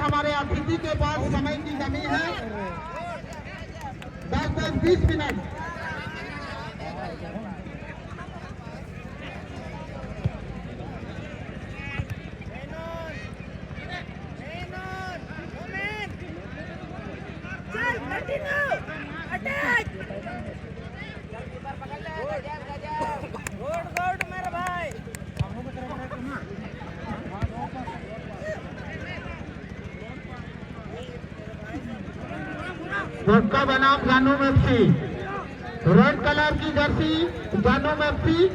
हमारे अतिथि के पास समय की कमी है। 10-20 मिनट। कोर्ट का बनाम जानू एफसी, रेड कलर की जर्सी जानू एफसी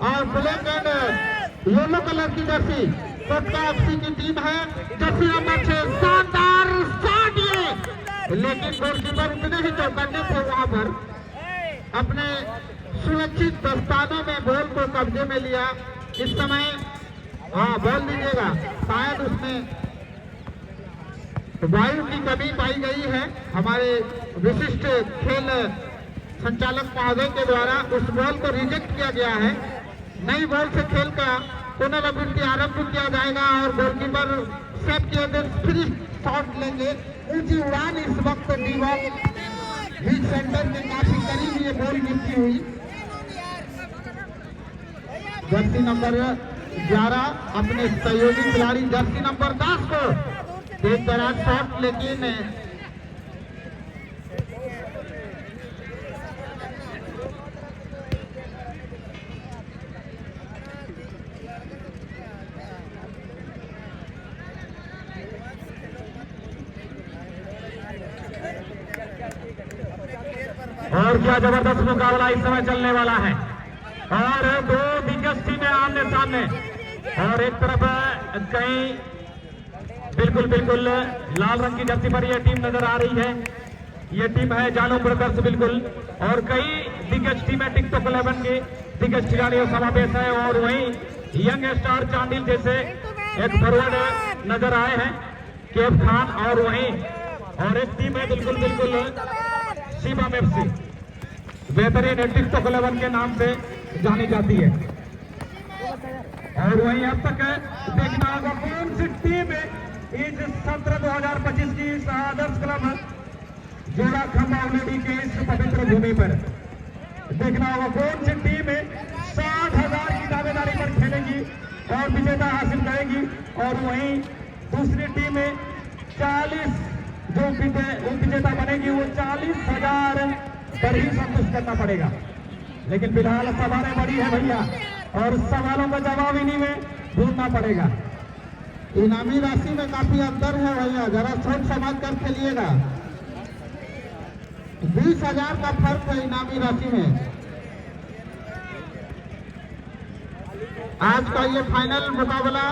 और ब्लैक एंड येलो कलर की जर्सी कोर्ट का एफसी की टीम है। जर्सी नंबर 6 शानदार शॉट ये, लेकिन गोलकीपर उतने ही चौकन्ने थे वहां पर, अपने सुरक्षित दस्तानों में बॉल को कब्जे में लिया। इस समय बॉल दीजिएगा, शायद उसमें वायु की कमी पाई गई है। हमारे विशिष्ट खेल संचालक महोदय के द्वारा उस बॉल को रिजेक्ट किया गया है। नई बॉल से खेल का पुनरावृत्ति आरंभ किया जाएगा और गोलकीपर सेट किए गए फ्री शॉट लेंगे। ऊंची उड़ान इस वक्त दीवार बीच सेंटर के काफी करीब ये बॉल गिरती हुई। जर्सी नंबर 11 अपने सहयोगी खिलाड़ी जर्सी नंबर 10 को एक तरह शॉट, लेकिन और क्या जबरदस्त मुकाबला इस समय चलने वाला है और दो दिग्गज टीमें आमने सामने और एक तरफ कहीं बिल्कुल लाल रंग की जर्सी पर यह टीम नजर आ रही है। यह टीम है जानू ब्रदर्स बिल्कुल, और कई दिग्गज टीमें टिकटॉक 11 के दिग्गज खिलाड़ियों समावेश है और वहीं यंग स्टार चांडिल जैसे एक फॉरवर्ड नजर आए हैं केफ खान, और वहीं और एक टीम है बिल्कुल शिवम एफसी, बेहतरीन टिकटॉक 11 के नाम से जानी जाती है। और वहीं अब तक देखना होगा कौन सी टीम इस सत्र 2025 की इस आदर्श क्लब जोड़ा खंबावली के इस पवित्र भूमि पर देखना होगा कौन सी टीम 60,000 की दावेदारी पर खेलेगी और विजेता हासिल करेगी, और वहीं दूसरी टीम 40 जो विजेता बनेगी वो 40,000 पर ही संतुष्ट करना पड़ेगा। लेकिन फिलहाल सवालें बड़ी है भैया और सवालों का जवाब इन्हीं में ढूंढना पड़ेगा। इनामी राशि में काफी अंतर है भैया, जरा सोच समझ कर खेलिएगा। 20,000 का फर्क है इनामी राशि में। आज का ये फाइनल मुकाबला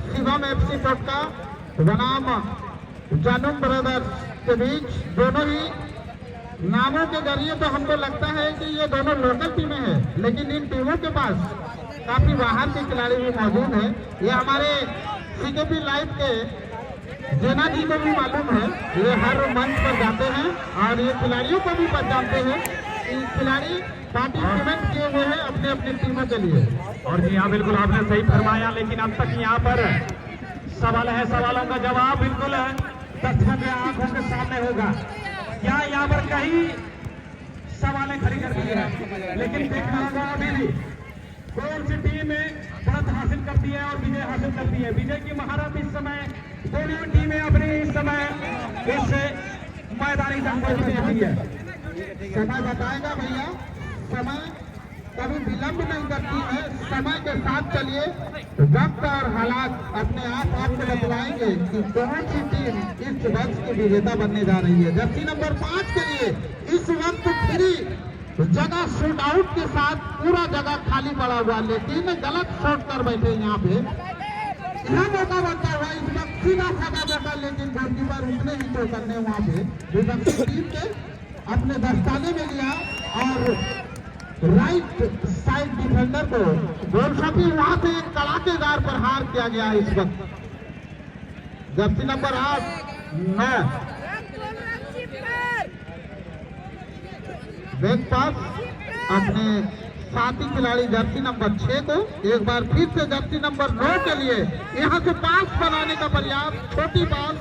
शिवम एफसी कोर्ट का बनाम जानू ब्रदर्स के बीच, दोनों ही नामों के जरिए तो हमको लगता है कि ये दोनों लोकल टीमें हैं, लेकिन इन टीमों के पास काफी बाहर के खिलाड़ी भी मौजूद हैं। ये हमारे सीकेपी लाइव के जेना जी को भी मालूम है, ये हर मंच पर जाते हैं और ये खिलाड़ियों को भी पहचानते हैं कि खिलाड़ी पार्टिसिपेंट किए हुए हैं अपने अपनी टीमों के लिए। और जी हाँ, बिल्कुल आपने सही फरमाया, लेकिन अब तक यहाँ पर सवाल है, सवालों का जवाब बिल्कुल दर्शकों के आंखों के सामने होगा। क्या यहाँ पर कई सवालें खड़ी कर दी है, लेकिन देखना होगा अभी भी कौन सी टीम बढ़त हासिल करती है और विजय हासिल करती है। विजय की महारत इस समय दोनों टीमें अपनी इस समय इस मैदानी जंग में होती है। समय बताएगा भैया, समय कभी विलंब नहीं करती है, समय के साथ चलिए। वक्त और हालात अपने आप आपको बतलाएंगे कि कौन सी टीम इस वर्ष की विजेता बनने जा रही है। जर्सी नंबर 5 के लिए इस वक्त फ्री जगह शूट आउट के साथ पूरा जगह खाली पड़ा हुआ, लेकिन गलत शॉट कर बैठे यहाँ पे। यहाँ मौका बनता हुआ इस वक्त सीधा साधा मौका, लेकिन गोलकीपर उतने ही तो करने वहाँ पे विपक्षी टीम के अपने दस्ताने में लिया और राइट साइड डिफेंडर को गोलशॉटी वहां से एक कड़ाकेदार प्रहार किया गया इस वक्त। जर्सी नंबर 8 बैक पास अपने साथी खिलाड़ी जर्सी नंबर 6 को एक बार फिर से जर्सी नंबर 9 के लिए यहाँ से पास बनाने का प्रयास, छोटी पास,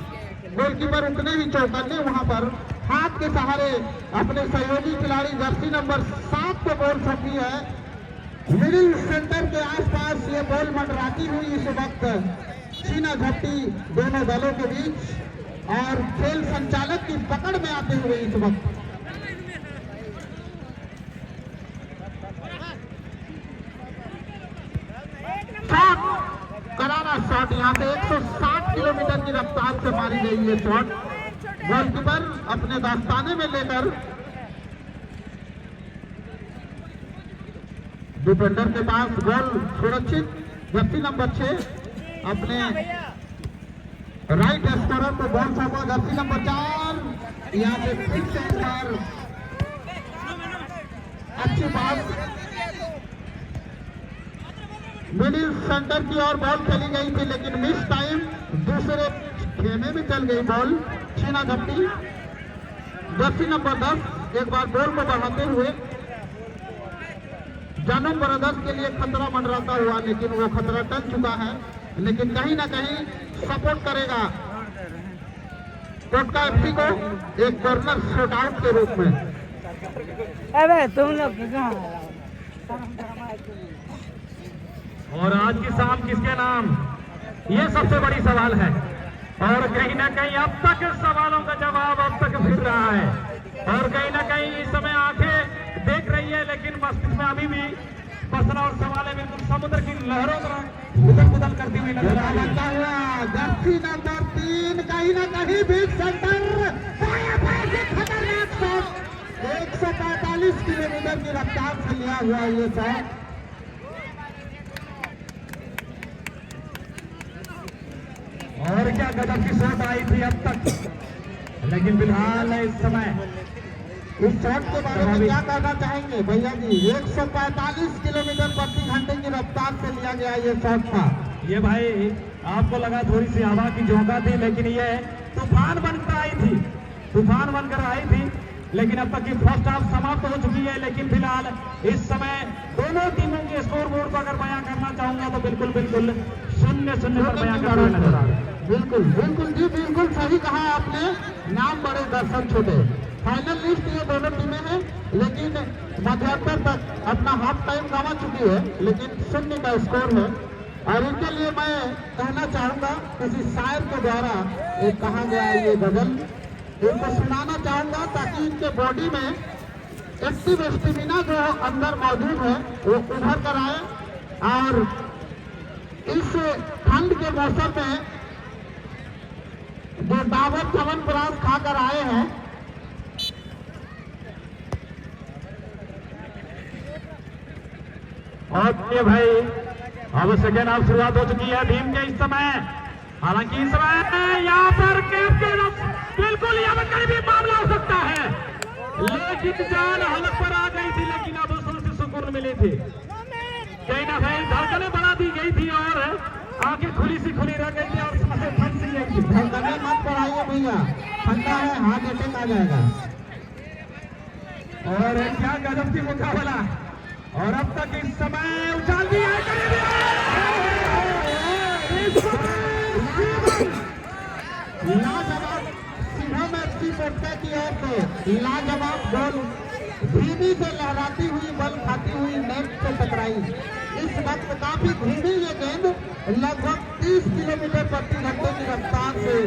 गोलकीपर उतने ही चौकन्ने वहां पर हाथ के सहारे अपने सहयोगी खिलाड़ी जर्सी नंबर 7 को बॉल सकी है। मिडिल सेंटर के आसपास ये बॉल मंडराती हुई इस वक्त छीना झपटी दोनों दलों के बीच और खेल संचालक की पकड़ में आते हुए इस वक्त करारा शॉट, यहाँ से 160 किलोमीटर की रफ्तार से मारी गई ये शॉट, गोलकीपर अपने दास्ताने में लेकर डिफेंडर के पास गोल सुरक्षित। जर्सी नंबर 6 अपने राइट स्कोरर को बॉल सौंपा। जर्सी नंबर 4 यहाँ पे फिर से एक बार अच्छी पास, मिडिल सेंटर की ओर बॉल खेली गई थी लेकिन मिस टाइम, दूसरे खेमे में चल गई बॉल, छीना झपटी। जर्सी नंबर 10 एक बार बॉल को बढ़ाते हुए जानम ब्रदर्स के लिए खतरा मंडराता हुआ, लेकिन वो खतरा टल चुका है, लेकिन कहीं ना कहीं सपोर्ट करेगा कोटका एफसी को एक कॉर्नर शॉट आउट के रूप में। अरे तुम लोग और आज की शाम किसके नाम, ये सबसे बड़ी सवाल है। और कहीं ना कहीं अब तक सवालों का जवाब अब तक फिर रहा है और कहीं ना कहीं इस समय आंखें देख रही है, लेकिन मस्तिष्क में अभी भी प्रश्न और सवाल बिल्कुल समुद्र की लहरों तरह उदल पुदल करती हुई नजर आ रही है। जर्सी नंबर 3 कहीं ना कहीं बीच सेंटर, खतरनाक शॉट, 145 किलोमीटर की रफ्तार से लिया हुआ ये शॉट। और क्या गजब की शॉट आई थी अब तक, लेकिन फिलहाल इस समय इस शॉट के बारे में क्या कहना चाहेंगे भैया जी? 145 किलोमीटर प्रति घंटे की रफ्तार से लिया गया ये शॉट था। ये भाई आपको लगा थोड़ी सी हवा की झोंका थी, लेकिन ये तूफान बनकर आई थी, तूफान बनकर आई थी। लेकिन अब तक की फर्स्ट हाफ समाप्त हो चुकी है, लेकिन फिलहाल इस समय दोनों टीमों के स्कोर बोर्ड को अगर बयां करना चाहूंगा तो बिल्कुल 0-0 पर बयां करते हुए नजर आ रहे हैं। बिल्कुल बिल्कुल जी, बिल्कुल सही कहा आपने। नाम बड़े दर्शक छोटे। फाइनल लिस्ट ये दोनों टीमें हैं, लेकिन मध्यांतर तक अपना हाफ टाइम गंवा चुकी है, लेकिन 0 का स्कोर है। और इनके लिए मैं कहना चाहूंगा, किसी शायर के द्वारा एक कहा गया ये गजल इनको सुनाना चाहूंगा, ताकि इनके बॉडी में एक्टिव स्टेमिना जो अंदर मौजूद है वो उभर कर आए और इस ठंड के मौसम में जो डाबर च्यवनप्राश खाकर आए हैं, और ये भाई अब सेकेंड हाफ शुरुआत हो चुकी है टीम के इस समय। हालांकि इस समय यहाँ पर बिल्कुल यहाँ पर कहीं भी मामला हो सकता है, लेकिन जान हलक पर आ गई थी, लेकिन अब उससे सुकून मिली थी। कहीं ना कहीं धड़कनें बढ़ा दी गई थी और आंखें खुली सी खुली रह गई थी और सांसें फंस सी गई थी। धड़कनें मत बढ़ाइए भैया, ठंडा है, हार्ट अटैक आ जाएगा। और क्या गजब की मुकाबला, और अब तक इस समय उछाल दिया लाजवाब शिवम एफसी कोटका की ओर से लाजवाब गोल, धीमी से लहराती हुई बल खाती हुई नेट से टकराई। इस वक्त काफी धीमी ये गेंद लगभग 30 किलोमीटर प्रति घंटे की रफ्तार से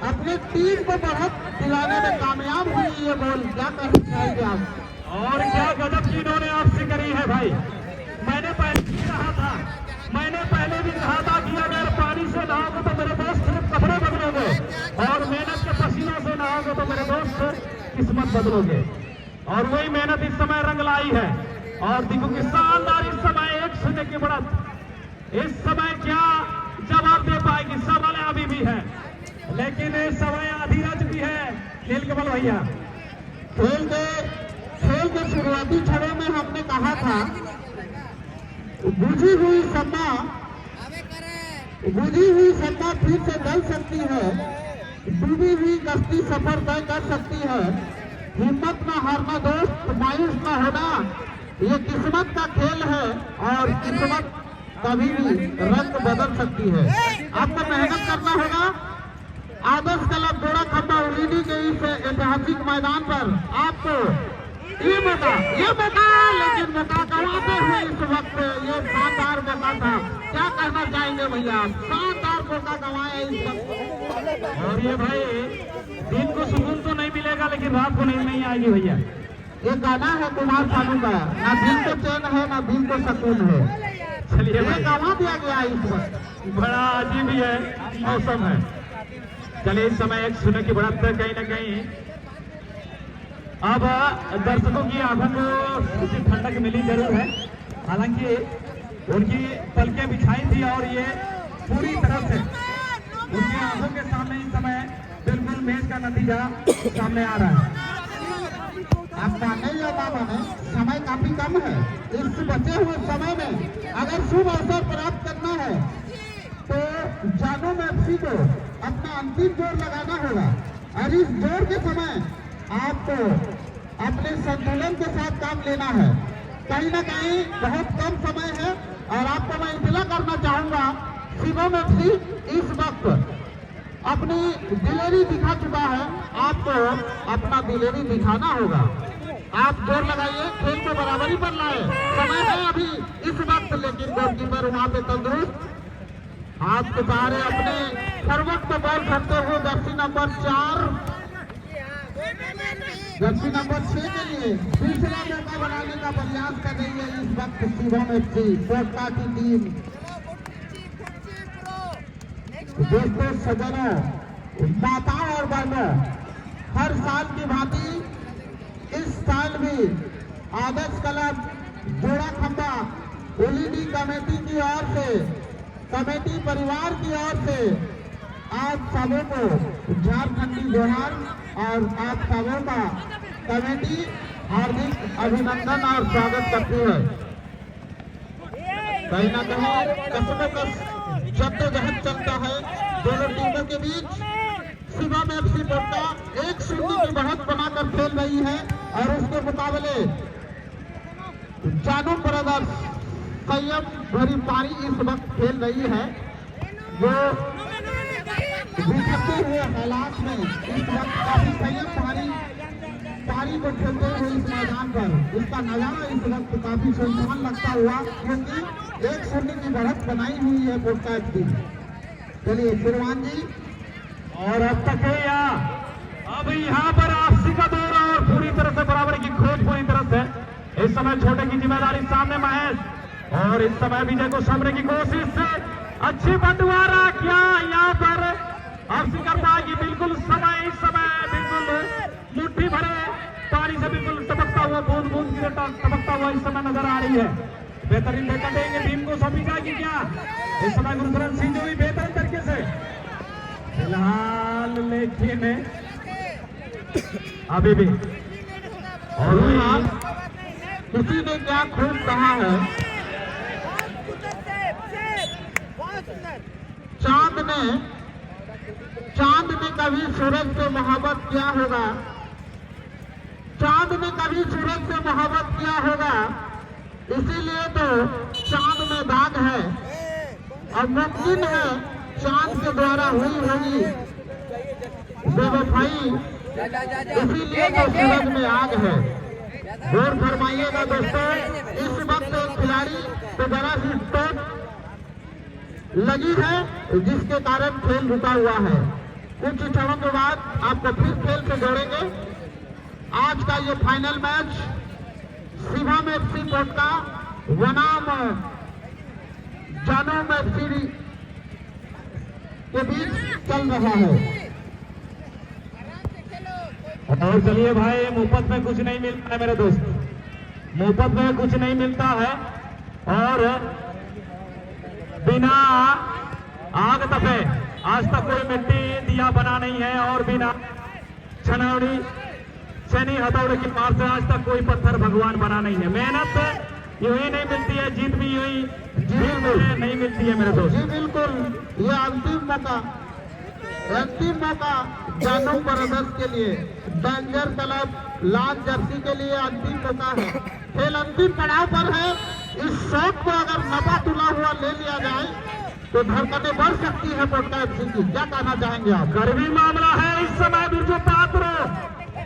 अपने टीम को बढ़त दिलाने में कामयाब हुई ये बॉल। क्या कहना चाहेंगे आप? और क्या गजब की इन्होंने आपसे करी है भाई। मैंने पहले भी कहा था कि अगर पानी से नहाओगे तो मेरे दोस्त सिर्फ कपड़े बदलोगे, और मेहनत के पसीनों से नहाओगे तो मेरे दोस्त किस्मत बदलोगे। और वही मेहनत इस समय रंग लाई है। और देखो कि शानदार इस समय 1-0 की बढ़त। इस समय क्या जवाब दे पाएगी? सवाल अभी भी है, लेकिन इस समय आधी रह चुकी है। खेल के बल भैया, खेल के शुरुआती क्षणों में हमने कहा था बुझी हुई सपना फिर से जल सकती है, डूबी हुई कश्ती सफर तय कर सकती है। हिम्मत न हारना दोस्त, मायूस न होना, ये किस्मत का खेल है और किस्मत कभी भी रंग बदल सकती है। आपको मेहनत करना होगा। आदर्श क्लब जोड़ा खंबा उलीडी के इस ऐतिहासिक मैदान पर आपको ये मौका लेकिन मौका गंवाते हुए इस वक्त ये शानदार मौका था। क्या कहना चाहेंगे भैया? शानदार मौका गंवाया इस वक्त। और ये भाई दिन को सुकून तो नहीं मिलेगा लेकिन रात को नहीं आएगी भैया। ये गाना है कुमार सानू का, ना दिल को चैन है ना दिल को सुकून है। चलिए ये भाई, गंवा दिया गया इस वक्त। बड़ा अजीब ही है मौसम है। चलिए इस समय एक सुने की बढ़त कहीं ना कहीं अब दर्शकों की आंखों को कुछ ठंडक मिली जरूर है। हालांकि उनकी पलकें बिछाई थी और ये पूरी तरह से उनकी आंखों के सामने इस समय बिल्कुल मैच का नतीजा सामने आ रहा है। आप माने या ना माने, समय काफी कम है। इस बचे हुए समय में अगर शुभ अवसर प्राप्त करना है तो जानू एफसी को अपना अंतिम जोर लगाना होगा और इस जोर के समय आपको अपने संतुलन के साथ काम लेना है। कहीं ना कहीं बहुत कम समय है और आपको मैं इतला करना चाहूंगा, शिवम एफसी इस वक्त अपनी दिलेरी दिखा चुका है। आपको अपना दिलेरी दिखाना होगा। आप जोर लगाइए, खेल को बराबरी पर लाए। समय है अभी इस वक्त, लेकिन गोलकीपर वहां पे तंदुरुस्त आपके सहारे अपने फॉरवर्ड को बॉल करते हुए जर्सी नंबर 4 जर्सी नंबर 6 के लिए दूसरा मौका बनाने का प्रयास कर रही है इस वक्त शिवम एफसी कोटा की टीम। दोस्तों, सज्जनों, माताओं और बहनों, हर साल की भांति इस साल भी आदर्श क्लब जोड़ा खंबा ओलीडी कमेटी की ओर से, कमेटी परिवार की ओर से आप सबों को झारखंडी जोहार और आप सबों का कमेटी हार्दिक अभिनंदन और स्वागत करती है। कहीं ना कहीं कसमों कस जद्दोजहद चलता है दोनों टीमों के बीच। शिवम एफसी कोटा 1-0 की बढ़त बनाकर खेल रही है और उसके मुकाबले जानू ब्रदर्स संयम भरी पारी इस वक्त खेल रही है, जो बिखरते हुए हालात में इस वक्त काफी संयम भरी पारी को खेलते हुए इस मैदान पर उसका नजारा इस वक्त काफी सुनसान लगता हुआ, क्योंकि 1-0 की बढ़त बनाई हुई है कोटा टीम। चलिए शुरुआत जी, और अब तक है अब यहाँ पर आपसी का दौर और पूरी तरह से बराबर की खोज पूरी तरह से। इस समय छोटे की जिम्मेदारी सामने महेश, और इस समय विजय को सामने की कोशिश से अच्छी बंटवारा किया यहाँ पर आपसी करता है कि बिल्कुल समय इस समय बिल्कुल मुट्ठी भरे पानी से बिल्कुल टपकता हुआ बूंद बूंद की टपकता हुआ इस समय नजर आ रही है। बेहतरीन देखा देंगे टीम को सौंपी जाएगी क्या इस समय गुरुशरण सिंह जो भी बेहतरीन तरीके से फिलहाल, लेकिन अभी भी और किसी ने क्या खूब कहा है, चांद ने कभी सूरज से मोहब्बत किया होगा, चांद ने कभी सूरज से मोहब्बत किया होगा, इसीलिए तो चांद में दाग है। अब मुमकिन है चांद के द्वारा हुई होगी बेवफाई, इसीलिए तो सूरज में आग है। और फरमाइएगा दोस्तों, इस वक्त एक खिलाड़ी तो जरा सी चोट लगी है जिसके कारण खेल रुका हुआ है। कुछ क्षणों के बाद आपको फिर खेल से जोड़ेंगे। आज का ये final match Shivam FC Kota बनाम जानू एफसी के बीच चल रहा है। और चलिए भाई, मुफ्त में कुछ नहीं मिलता है मेरे दोस्त, मुफ्त में कुछ नहीं मिलता है और बिना आग तपे आज तक कोई मिट्टी दिया बना नहीं है और बिना छनौड़ी छनी हथौड़े की मार से आज तक कोई पत्थर भगवान बना नहीं है। मेहनत यूं ही नहीं मिलती है, जीत भी यूं ही नहीं मिलती है मेरे दोस्त। जी बिल्कुल, ये अंतिम मौका जानू ब्रदर्स के लिए डेंजर क्लब लाल जर्सी के लिए अंतिम मौका है। खेल अंतिम पड़ाव पर है। इस शॉट को अगर नफा तुला हुआ ले लिया जाए तो धड़कनें बढ़ सकती है पोटका एफसी की। क्या कहना चाहेंगे आप? करीबी मामला है इस समय बिरजू पात्र,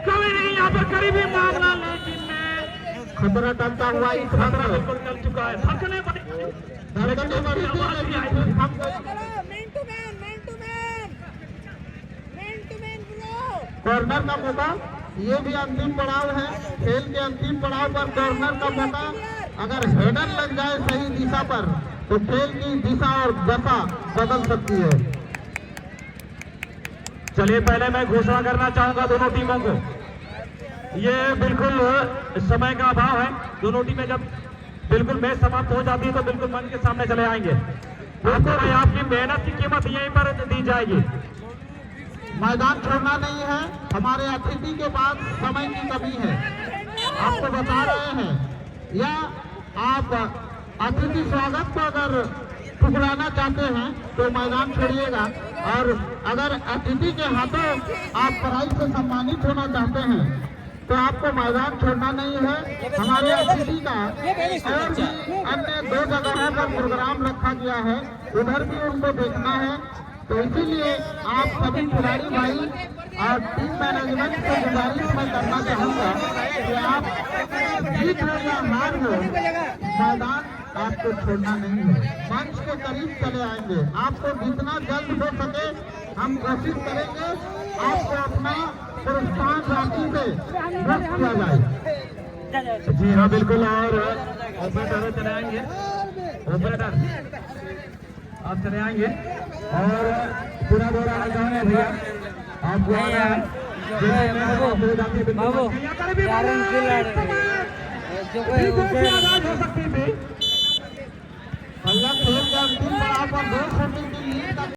कभी नहीं यहाँ पर करीबी मामला, लेकिन खतरा टलता हुआ इस खतरा बिल्कुल टल चुका है। धड़कने धड़कनें बढ़ी थी, आवाज नहीं आई। लेकिन हम कॉर्नर का मौका, ये भी अंतिम पड़ाव है। खेल के अंतिम पड़ाव पर कॉर्नर का मौका, अगर हेडर लग जाए सही दिशा पर तो खेल की दिशा और दशा बदल सकती है। चलिए पहले मैं घोषणा करना चाहूंगा दोनों टीमों को, ये बिल्कुल समय का अभाव है। दोनों टीमें जब बिल्कुल मैच समाप्त हो जाती है तो बिल्कुल मंच के सामने चले आएंगे। आपको आपकी मेहनत की कीमत यहीं पर दी जाएगी। मैदान छोड़ना नहीं है। हमारे अतिथि के पास समय की कमी है, आपको बता रहे हैं। या आप अतिथि स्वागत को अगर ठुकराना चाहते हैं तो मैदान छोड़िएगा, और अगर अतिथि के हाथों आप प्राइज से सम्मानित होना चाहते हैं तो आपको मैदान छोड़ना नहीं है। हमारे अतिथि का और भी अन्य 2 जगहों पर प्रोग्राम रखा गया है, उधर भी उनको देखना है। तो इसीलिए आप सभी खिलाड़ी भाई और टीम मैनेजमेंट से गुजारिश मैं करना चाहूँगा कि आप जीत हो या हार हो, मैदान आपको छोड़ना नहीं है। मंच के करीब चले आएंगे। आपको जितना जल्द हो सके हम कोशिश करेंगे आपको अपना प्रोत्साहन राशि से मुक्त किया जाए। जी हाँ बिल्कुल। और ऑपरेटर चले आएंगे, ऑपरेटर आप चले आएंगे और पूरा दौरा लगाएंगे भैया। आप भैया खेल के अंतिम पड़ाव पर 2 शूटिंग की लीड